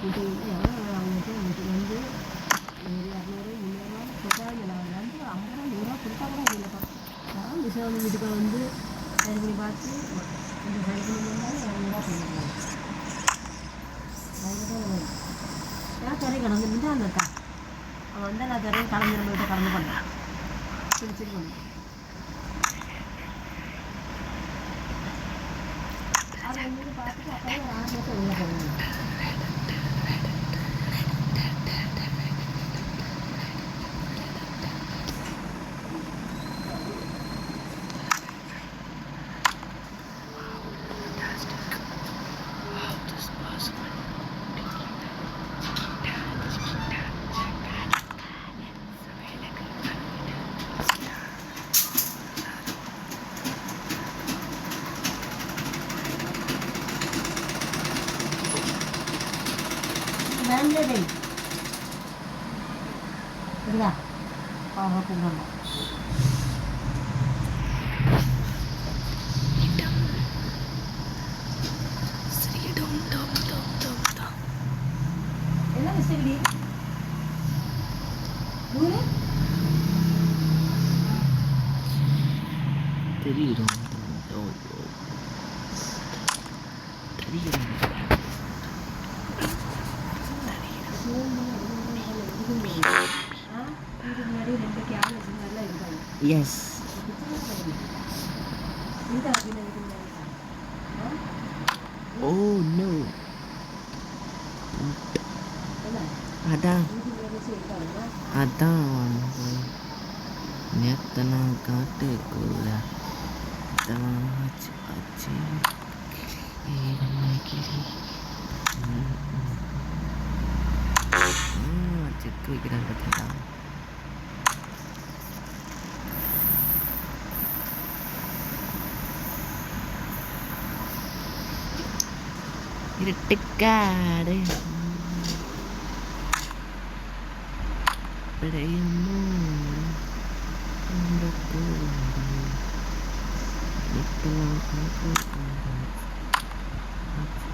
கூட்டி அவங்களுக்கு வீட்டுக்கு வந்து 200 300 கொடுத்தாங்க. வந்து 50 100 கொடுத்தா கூட இல்லைப்பா. நான் விஷயம் வந்து வீட்டுக்கு வந்து சரி பண்ணி பார்த்து இந்த சரி பண்ணி இருந்தாலும் 200 பண்ணிடுவாங்க. அதுதான் நான் கரை கடந்துட்டு அந்த அக்கா அவன் வந்து நான் கரையை கலந்து நம்மகிட்ட கலந்து பண்ணேன் பிடிச்சிட்டு பண்ணேன். அதை வந்து பார்த்துட்டு அப்போ ஒரு 6 மாதம் உள்ள போகணும். Banded Iya, kalau aku nggak mau. Enak mesti beli. Boleh? Tadi dong. Tadi dong. Yes. Oh no. Ada niat tenang kate kula tenang aci kiri cekui kita ketemu irtikade Pedayammu untukku itulah aku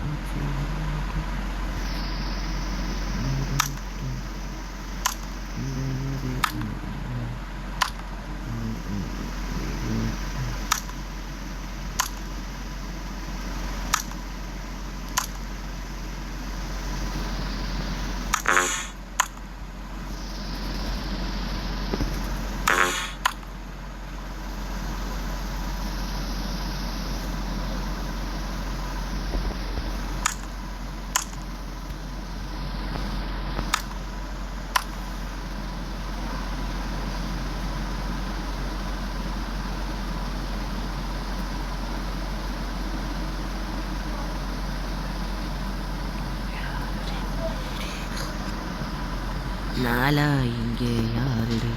நாளா இங்கே யாரடி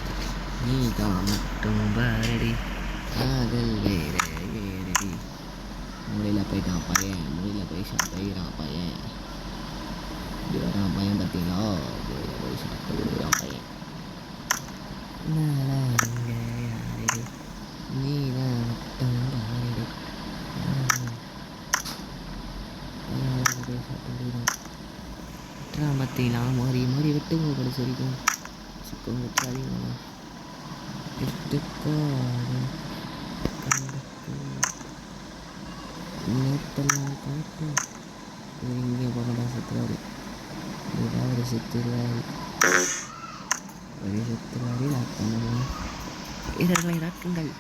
நீதான் மட்டும் பாரடி காதல் வேற ஏறடி முடியல போயிட்டான் பையன் முடியல போயிட்டான் பையன் இது வரான் பையன் பார்த்தீங்களா முடியல போயிட்டான் பையன் நாளா இங்கே யாரடி நீதான் மட்டும் பாரடி பார்த்தீங்களா மாறி விட்டு கடைசி வரைக்கும் சிக்கம் விட்டுறாதீங்களா நேத்தெல்லாம் காட்டு இங்கே பக்கடா செத்துறாரு ஏதாவது செத்துருவாரு ஒரு செத்துருவாரு லாக் பண்ணுவோம். வீரர்களை இறக்குங்கள்.